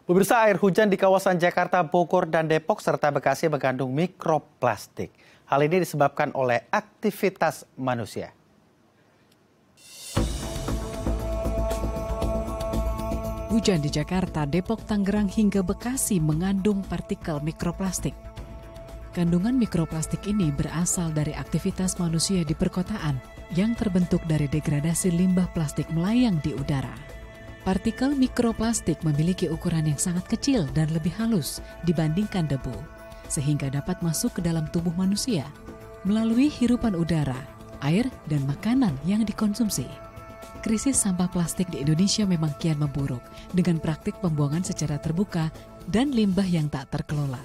Pemirsa, air hujan di kawasan Jakarta, Bogor, dan Depok serta Bekasi mengandung mikroplastik. Hal ini disebabkan oleh aktivitas manusia. Hujan di Jakarta, Depok, Tangerang, hingga Bekasi mengandung partikel mikroplastik. Kandungan mikroplastik ini berasal dari aktivitas manusia di perkotaan yang terbentuk dari degradasi limbah plastik melayang di udara. Partikel mikroplastik memiliki ukuran yang sangat kecil dan lebih halus dibandingkan debu, sehingga dapat masuk ke dalam tubuh manusia melalui hirupan udara, air, dan makanan yang dikonsumsi. Krisis sampah plastik di Indonesia memang kian memburuk dengan praktik pembuangan secara terbuka dan limbah yang tak terkelola.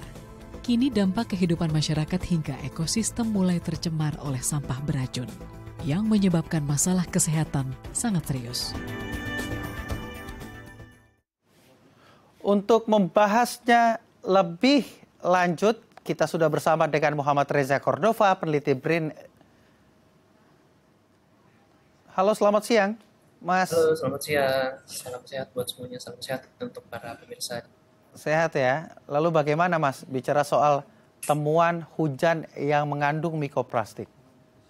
Kini dampak kehidupan masyarakat hingga ekosistem mulai tercemar oleh sampah beracun yang menyebabkan masalah kesehatan sangat serius. Untuk membahasnya lebih lanjut, kita sudah bersama dengan Muhammad Reza Cordova, peneliti BRIN. Halo, selamat siang, Mas. Halo, selamat siang. Salam sehat buat semuanya, salam sehat untuk para pemirsa. Sehat ya. Lalu bagaimana, Mas, bicara soal temuan hujan yang mengandung mikroplastik?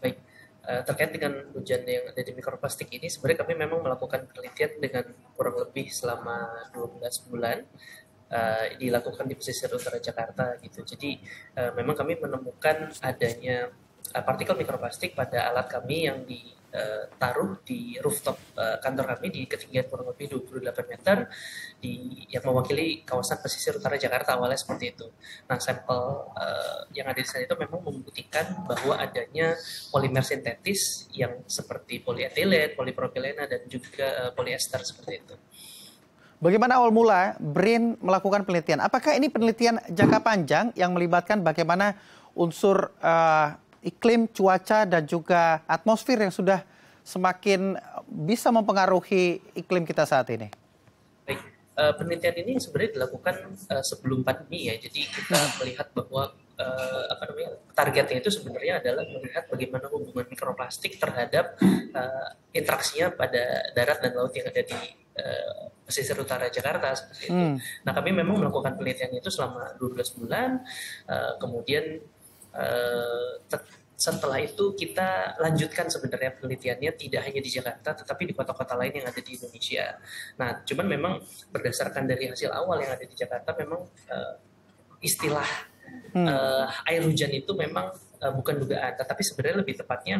Baik, terkait dengan hujan yang ada di mikroplastik ini, sebenarnya kami memang melakukan penelitian dengan kurang lebih selama 12 bulan. Dilakukan di pesisir utara Jakarta gitu. Jadi memang kami menemukan adanya partikel mikroplastik pada alat kami yang ditaruh di rooftop kantor kami di ketinggian kurang lebih 28 meter yang mewakili kawasan pesisir utara Jakarta. Awalnya seperti itu. Nah, sampel yang ada di sana itu memang membuktikan bahwa adanya polimer sintetis yang seperti polietilen, polipropilena, dan juga polyester seperti itu. Bagaimana awal mula BRIN melakukan penelitian? Apakah ini penelitian jangka panjang yang melibatkan bagaimana unsur iklim, cuaca, dan juga atmosfer yang sudah semakin bisa mempengaruhi iklim kita saat ini? Baik, penelitian ini sebenarnya dilakukan sebelum pandemi ya. Jadi kita melihat bahwa targetnya itu sebenarnya adalah melihat bagaimana hubungan mikroplastik terhadap interaksinya pada darat dan laut yang ada di pesisir utara Jakarta seperti itu. Nah, kami memang melakukan penelitian itu selama 12 bulan. Kemudian setelah itu kita lanjutkan sebenarnya penelitiannya tidak hanya di Jakarta tetapi di kota-kota lain yang ada di Indonesia. Nah, cuman memang berdasarkan dari hasil awal yang ada di Jakarta memang istilah air hujan itu memang bukan dugaan, tetapi sebenarnya lebih tepatnya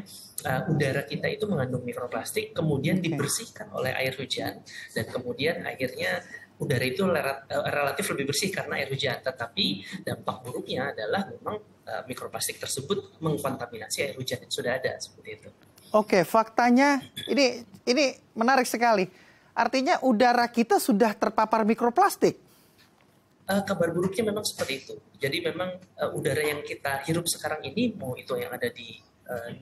udara kita itu mengandung mikroplastik, kemudian dibersihkan oleh air hujan, dan kemudian akhirnya udara itu relatif lebih bersih karena air hujan. Tetapi dampak buruknya adalah memang mikroplastik tersebut mengkontaminasi air hujan yang sudah ada seperti itu. Oke, faktanya ini menarik sekali. Artinya udara kita sudah terpapar mikroplastik. Kabar buruknya memang seperti itu. Jadi memang udara yang kita hirup sekarang ini, mau itu yang ada di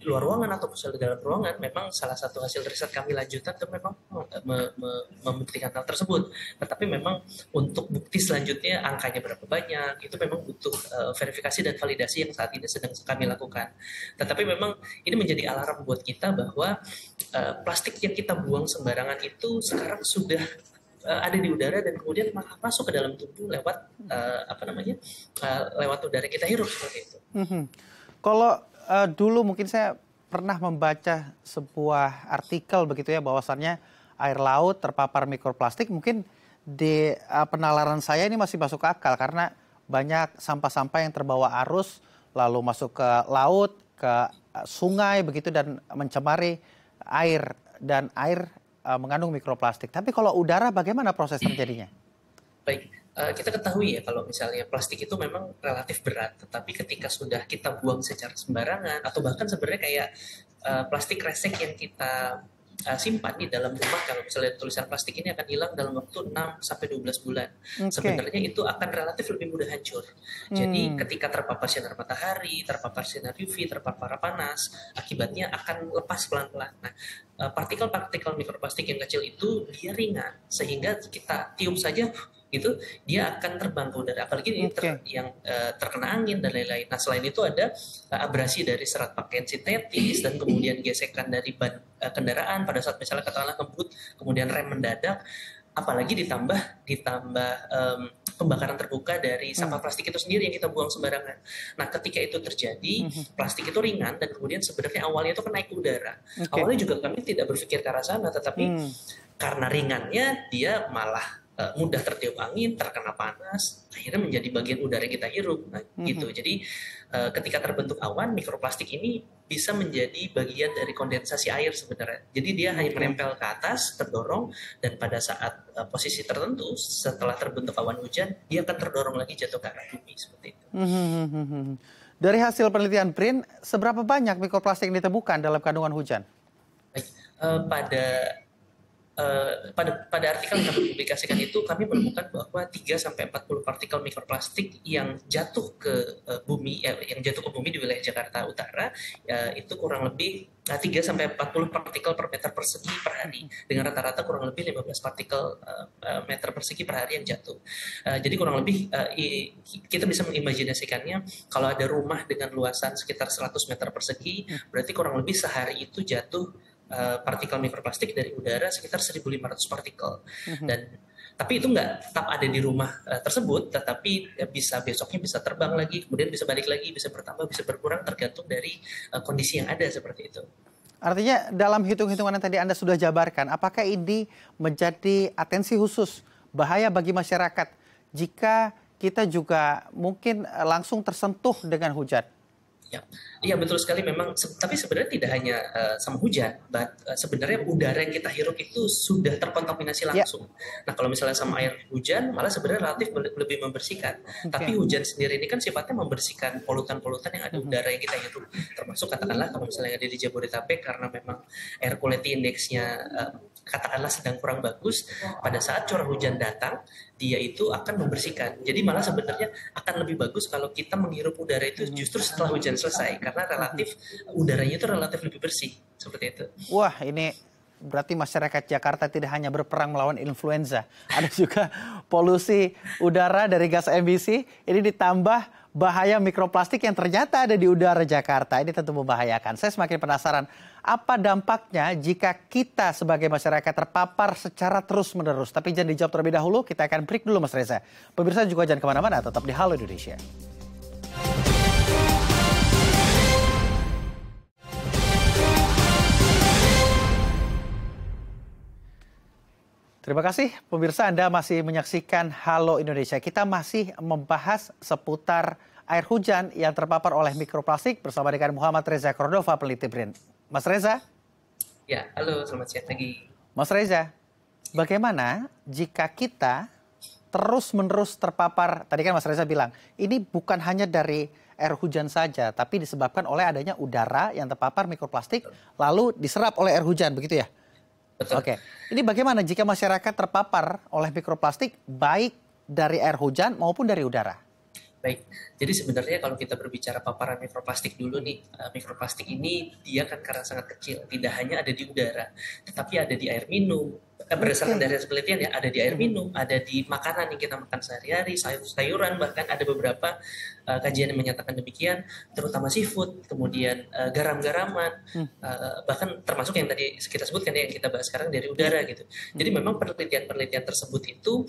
luar ruangan atau di dalam ruangan, memang salah satu hasil riset kami lanjutan itu memang membuktikan hal tersebut. Tetapi memang untuk bukti selanjutnya angkanya berapa banyak, itu memang butuh verifikasi dan validasi yang saat ini sedang kami lakukan. Tetapi memang ini menjadi alarm buat kita bahwa plastik yang kita buang sembarangan itu sekarang sudah ada di udara dan kemudian masuk ke dalam tubuh lewat lewat udara kita hirup seperti itu. Kalau dulu mungkin saya pernah membaca sebuah artikel begitu ya, bahwasannya air laut terpapar mikroplastik. Mungkin di penalaran saya ini masih masuk akal karena banyak sampah-sampah yang terbawa arus lalu masuk ke laut, ke sungai begitu dan mencemari air, dan air mengandung mikroplastik. Tapi kalau udara bagaimana proses terjadinya? Baik, kita ketahui ya kalau misalnya plastik itu memang relatif berat, tetapi ketika sudah kita buang secara sembarangan atau bahkan sebenarnya kayak plastik kresek yang kita simpan di dalam rumah, kalau misalnya tulisan plastik ini akan hilang dalam waktu 6-12 bulan. Sebenarnya itu akan relatif lebih mudah hancur. Jadi ketika terpapar sinar matahari, terpapar sinar UV, terpapar panas, akibatnya akan lepas pelan-pelan. Nah, partikel-partikel mikroplastik yang kecil itu dia ringan, sehingga kita tiup saja itu dia akan terbang ke udara, apalagi ini yang terkena angin dan lain-lain. Nah, selain itu ada abrasi dari serat pakaian sintetis dan kemudian gesekan dari ban kendaraan pada saat misalnya katakanlah ngebut kemudian rem mendadak, apalagi ditambah pembakaran terbuka dari sampah plastik itu sendiri yang kita buang sembarangan. Nah, ketika itu terjadi, plastik itu ringan dan kemudian sebenarnya awalnya itu kan naik ke udara. Awalnya juga kami tidak berpikir ke arah sana, tetapi karena ringannya dia malah mudah tertiup angin, terkena panas, akhirnya menjadi bagian udara yang kita hirup. Nah, gitu. Jadi ketika terbentuk awan, mikroplastik ini bisa menjadi bagian dari kondensasi air sebenarnya. Jadi dia hanya menempel ke atas, terdorong, dan pada saat posisi tertentu, setelah terbentuk awan hujan, dia akan terdorong lagi jatuh ke arah bumi seperti itu. Dari hasil penelitian BRIN, seberapa banyak mikroplastik yang ditemukan dalam kandungan hujan? Baik, pada artikel yang kami publikasikan itu kami menemukan bahwa 3-40 partikel mikroplastik yang jatuh ke bumi, yang jatuh ke bumi di wilayah Jakarta Utara itu kurang lebih 3-40 partikel per meter persegi per hari, dengan rata-rata kurang lebih 15 partikel meter persegi per hari yang jatuh. Jadi kurang lebih kita bisa mengimajinasikannya kalau ada rumah dengan luasan sekitar 100 meter persegi, berarti kurang lebih sehari itu jatuh partikel mikroplastik dari udara sekitar 1.500 partikel. Tapi itu nggak tetap ada di rumah tersebut, tetapi bisa besoknya bisa terbang lagi, kemudian bisa balik lagi, bisa bertambah, bisa berkurang tergantung dari kondisi yang ada seperti itu. Artinya dalam hitung-hitungan yang tadi Anda sudah jabarkan, apakah ini menjadi atensi khusus bahaya bagi masyarakat jika kita juga mungkin langsung tersentuh dengan hujan? Ya, iya betul sekali memang. Tapi sebenarnya tidak hanya sama hujan, sebenarnya udara yang kita hirup itu sudah terkontaminasi langsung. Nah, kalau misalnya sama air hujan, malah sebenarnya relatif lebih membersihkan. Tapi hujan sendiri ini kan sifatnya membersihkan polutan-polutan yang ada udara yang kita hirup. Termasuk katakanlah kalau misalnya ada di Jabodetabek karena memang air quality index-nya katakanlah sedang kurang bagus, pada saat curah hujan datang, dia itu akan membersihkan. Jadi malah sebenarnya akan lebih bagus kalau kita menghirup udara itu justru setelah hujan selesai, karena relatif udaranya itu relatif lebih bersih, seperti itu. Wah, ini berarti masyarakat Jakarta tidak hanya berperang melawan influenza, ada juga polusi udara dari gas emisi, ini ditambah bahaya mikroplastik yang ternyata ada di udara Jakarta. Ini tentu membahayakan. Saya semakin penasaran, apa dampaknya jika kita sebagai masyarakat terpapar secara terus-menerus? Tapi jangan dijawab terlebih dahulu, kita akan break dulu Mas Reza. Pemirsa juga jangan kemana-mana, tetap di Halo Indonesia. Terima kasih pemirsa, Anda masih menyaksikan Halo Indonesia. Kita masih membahas seputar air hujan yang terpapar oleh mikroplastik bersama dengan Muhammad Reza Cordova, peneliti BRIN. Mas Reza? Ya, halo, selamat siang lagi. Mas Reza, bagaimana jika kita terus-menerus terpapar, tadi kan Mas Reza bilang, ini bukan hanya dari air hujan saja, tapi disebabkan oleh adanya udara yang terpapar mikroplastik, lalu diserap oleh air hujan, begitu ya? Betul. Oke, ini bagaimana jika masyarakat terpapar oleh mikroplastik baik dari air hujan maupun dari udara? Baik, jadi sebenarnya kalau kita berbicara paparan mikroplastik dulu nih, mikroplastik ini dia kan karena sangat kecil, tidak hanya ada di udara, tetapi ada di air minum. Berdasarkan dari hasil penelitian ya, ada di air minum, ada di makanan yang kita makan sehari-hari, sayur-sayuran, bahkan ada beberapa kajian yang menyatakan demikian, terutama seafood, kemudian garam-garaman, bahkan termasuk yang tadi kita sebutkan ya, yang kita bahas sekarang dari udara gitu. Jadi memang penelitian-penelitian tersebut itu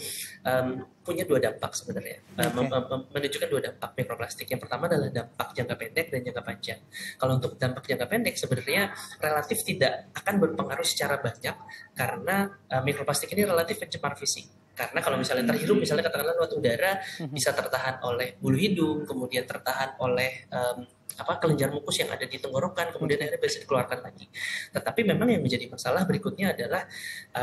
punya dua dampak sebenarnya, menunjukkan dua dampak mikroplastik. Yang pertama adalah dampak jangka pendek dan jangka panjang. Kalau untuk dampak jangka pendek sebenarnya relatif tidak akan berpengaruh secara banyak karena mikroplastik ini relatif pencemar fisik. Karena kalau misalnya terhirup, misalnya katakanlah lewat udara, bisa tertahan oleh bulu hidung, kemudian tertahan oleh kelenjar mukus yang ada di tenggorokan, kemudian akhirnya bisa dikeluarkan lagi. Tetapi memang yang menjadi masalah berikutnya adalah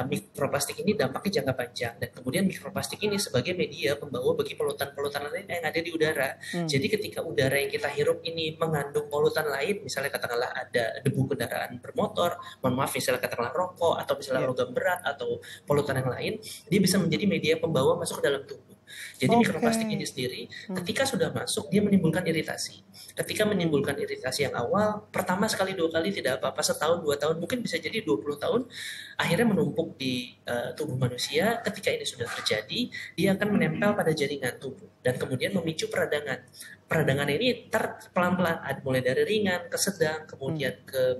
mikroplastik ini dampaknya jangka panjang, dan kemudian mikroplastik ini sebagai media pembawa bagi polutan-polutan lain yang ada di udara. Jadi ketika udara yang kita hirup ini mengandung polutan lain, misalnya katakanlah ada debu kendaraan bermotor, mohon maaf misalnya katakanlah rokok, atau misalnya logam berat atau polutan yang lain, dia bisa menjadi media pembawa masuk ke dalam tubuh. Jadi Oke. mikroplastik ini sendiri ketika sudah masuk dia menimbulkan iritasi. Ketika menimbulkan iritasi yang awal, pertama sekali, dua kali tidak apa-apa, setahun, 2 tahun, mungkin bisa jadi 20 tahun, akhirnya menumpuk di tubuh manusia. Ketika ini sudah terjadi, dia akan menempel pada jaringan tubuh dan kemudian memicu peradangan. Peradangan ini pelan-pelan, mulai dari ringan ke sedang, kemudian ke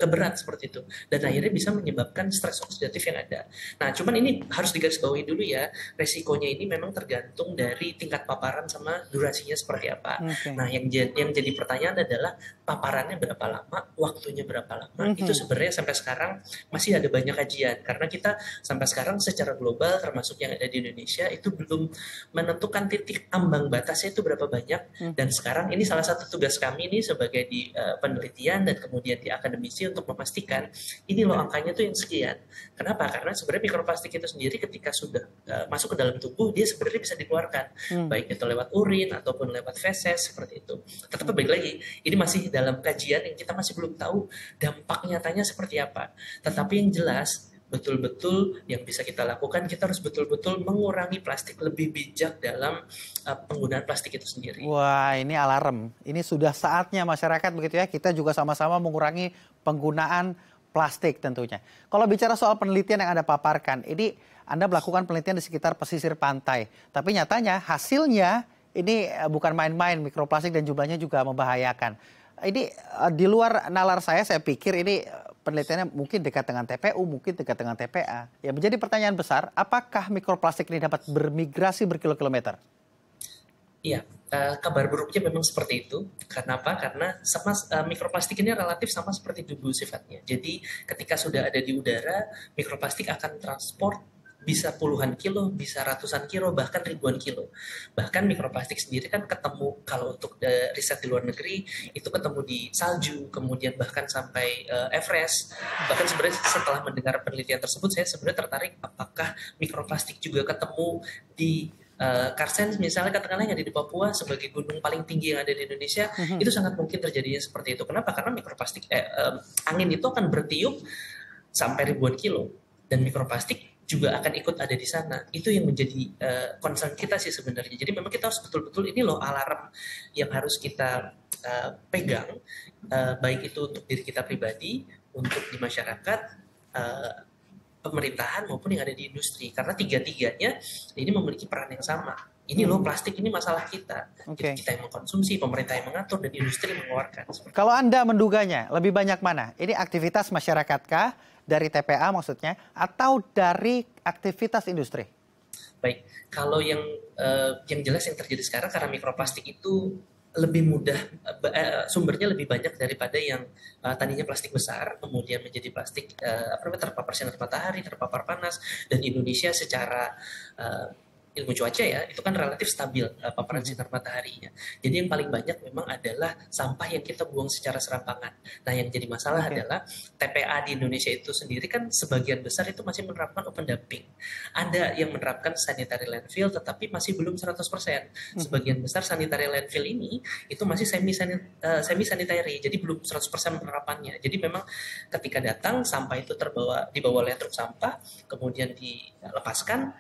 berat seperti itu, dan akhirnya bisa menyebabkan stres oksidatif yang ada. Nah, cuman ini harus digarisbawahi dulu ya, resikonya ini memang tergantung dari tingkat paparan sama durasinya seperti apa. Oke. Nah, yang jadi pertanyaan adalah paparannya berapa lama, waktunya berapa lama. Itu sebenarnya sampai sekarang masih ada banyak kajian, karena kita sampai sekarang secara global termasuk yang ada di Indonesia itu belum menentukan titik ambang batasnya itu berapa banyak. Dan sekarang ini salah satu tugas kami ini sebagai di penelitian dan kemudian di akademisi untuk memastikan ini loh angkanya tuh yang sekian. Kenapa? Karena sebenarnya mikroplastik itu sendiri ketika sudah masuk ke dalam tubuh dia sebenarnya bisa dikeluarkan, baik itu lewat urin ataupun lewat feses seperti itu. Tetapi baik lagi, ini masih dalam kajian yang kita masih belum tahu dampak nyatanya seperti apa. Tetapi yang jelas betul-betul yang bisa kita lakukan, kita harus betul-betul mengurangi plastik, lebih bijak dalam penggunaan plastik itu sendiri. Wah, ini alarm. Ini sudah saatnya masyarakat begitu ya, kita juga sama-sama mengurangi penggunaan plastik tentunya. Kalau bicara soal penelitian yang Anda paparkan, ini Anda melakukan penelitian di sekitar pesisir pantai. Tapi nyatanya hasilnya ini bukan main-main, mikroplastik dan jumlahnya juga membahayakan. Ini di luar nalar saya pikir ini penelitiannya mungkin dekat dengan TPU, mungkin dekat dengan TPA. Ya, menjadi pertanyaan besar, apakah mikroplastik ini dapat bermigrasi berkilo-kilometer? Iya, kabar buruknya memang seperti itu. Karena apa? Karena mikroplastik ini relatif sama seperti debu sifatnya. Jadi ketika sudah ada di udara, mikroplastik akan transport bisa puluhan kilo, bisa ratusan kilo, bahkan ribuan kilo. Bahkan mikroplastik sendiri kan ketemu, kalau untuk riset di luar negeri, itu ketemu di salju, kemudian bahkan sampai Everest. Bahkan sebenarnya setelah mendengar penelitian tersebut, saya sebenarnya tertarik apakah mikroplastik juga ketemu di Karsen misalnya, katakanlah yang ada di Papua sebagai gunung paling tinggi yang ada di Indonesia, itu sangat mungkin terjadinya seperti itu. Kenapa? Karena mikroplastik, angin itu akan bertiup sampai ribuan kilo, dan mikroplastik juga akan ikut ada di sana. Itu yang menjadi concern kita sih sebenarnya. Jadi memang kita harus betul-betul, ini loh alarm yang harus kita pegang, baik itu untuk diri kita pribadi, untuk di masyarakat, pemerintahan maupun yang ada di industri. Karena tiga-tiganya ini memiliki peran yang sama. Ini loh plastik ini masalah kita. Oke. Kita yang mengkonsumsi, pemerintah yang mengatur, dan industri yang mengeluarkan. Kalau Anda menduganya, lebih banyak mana? Ini aktivitas masyarakatkah, dari TPA maksudnya, atau dari aktivitas industri? Baik, kalau yang jelas yang terjadi sekarang, karena mikroplastik itu lebih mudah, sumbernya lebih banyak daripada yang tadinya plastik besar, kemudian menjadi plastik terpapar sinar matahari, terpapar panas, dan Indonesia secara ilmu cuaca ya, itu kan relatif stabil paparan sinar mataharinya. Jadi yang paling banyak memang adalah sampah yang kita buang secara serampangan. Nah, yang jadi masalah adalah TPA di Indonesia itu sendiri kan sebagian besar itu masih menerapkan open dumping. Ada yang menerapkan sanitary landfill tetapi masih belum 100%. Sebagian besar sanitary landfill ini itu masih semi sanitary, jadi belum 100% penerapannya. Jadi memang ketika datang sampah itu dibawa oleh truk sampah, kemudian dilepaskan,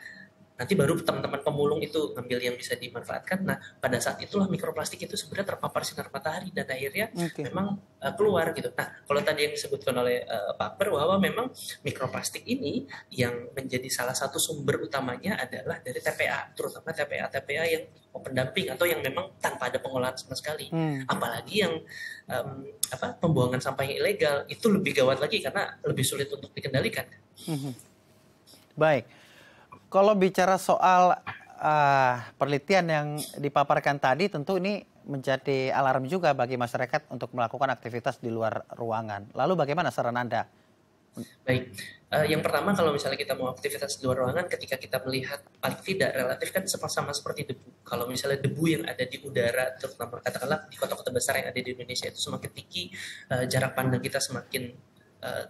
nanti baru teman-teman pemulung itu ngambil yang bisa dimanfaatkan. Nah, pada saat itulah mikroplastik itu sebenarnya terpapar sinar matahari dan akhirnya memang keluar gitu. Nah, kalau tadi yang disebutkan oleh Pak Per, bahwa memang mikroplastik ini yang menjadi salah satu sumber utamanya adalah dari TPA, terutama TPA yang open dumping atau yang memang tanpa ada pengolahan sama sekali. Apalagi yang pembuangan sampah yang ilegal itu lebih gawat lagi karena lebih sulit untuk dikendalikan. Baik. Kalau bicara soal penelitian yang dipaparkan tadi, tentu ini menjadi alarm juga bagi masyarakat untuk melakukan aktivitas di luar ruangan. Lalu bagaimana saran Anda? Baik, yang pertama kalau misalnya kita mau aktivitas di luar ruangan, ketika kita melihat paling tidak relatif kan sama seperti debu. Kalau misalnya debu yang ada di udara, terutama katakanlah di kota-kota besar yang ada di Indonesia itu semakin tinggi, jarak pandang kita semakin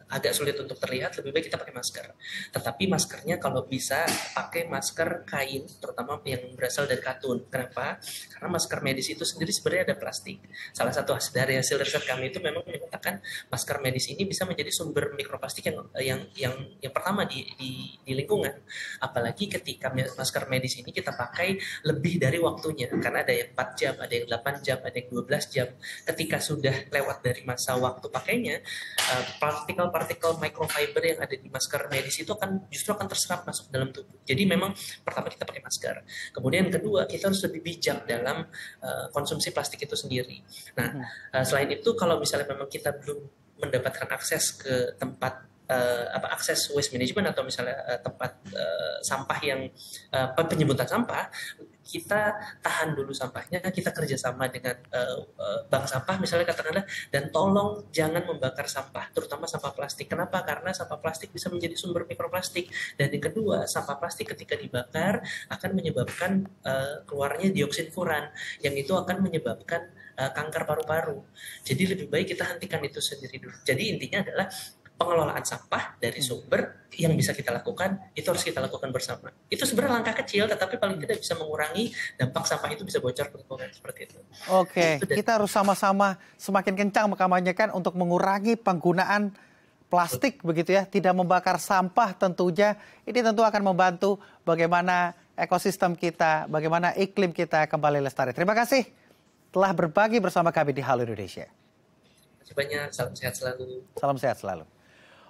agak sulit untuk terlihat, lebih baik kita pakai masker. Tetapi maskernya kalau bisa pakai masker kain, terutama yang berasal dari katun. Kenapa? Karena masker medis itu sendiri sebenarnya ada plastik. Salah satu dari hasil riset kami itu memang menyatakan masker medis ini bisa menjadi sumber mikroplastik yang pertama di lingkungan. Apalagi ketika masker medis ini kita pakai lebih dari waktunya, karena ada yang 4 jam, ada yang 8 jam, ada yang 12 jam. Ketika sudah lewat dari masa waktu pakainya, partikel-partikel microfiber yang ada di masker medis itu justru akan terserap masuk dalam tubuh. Jadi memang pertama kita pakai masker. Kemudian kedua, kita harus lebih bijak dalam konsumsi plastik itu sendiri. Nah, selain itu kalau misalnya memang kita belum mendapatkan akses ke tempat akses waste management atau misalnya tempat sampah yang penjemputan sampah, kita tahan dulu sampahnya, kita kerjasama dengan bank sampah misalnya katakanlah, dan tolong jangan membakar sampah, terutama sampah plastik. Kenapa? Karena sampah plastik bisa menjadi sumber mikroplastik. Dan yang kedua, sampah plastik ketika dibakar akan menyebabkan keluarnya dioksin furan, yang itu akan menyebabkan kanker paru-paru. Jadi lebih baik kita hentikan itu sendiri dulu. Jadi intinya adalah pengelolaan sampah dari sumber yang bisa kita lakukan, itu harus kita lakukan bersama. Itu sebenarnya langkah kecil, tetapi paling tidak bisa mengurangi dampak sampah itu bisa bocor ke lingkungan, seperti itu. Oke, kita harus sama-sama semakin kencang mengkampanyekan untuk mengurangi penggunaan plastik, begitu ya. Tidak membakar sampah tentunya. Ini tentu akan membantu bagaimana ekosistem kita, bagaimana iklim kita kembali lestari. Terima kasih telah berbagi bersama kami di Halo Indonesia. Terima kasih banyak, salam sehat selalu. Salam sehat selalu.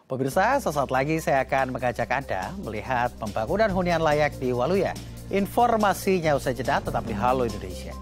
Pemirsa, sesaat lagi saya akan mengajak Anda melihat pembangunan hunian layak di Waluya. Informasinya usai jeda, tetap di Halo Indonesia.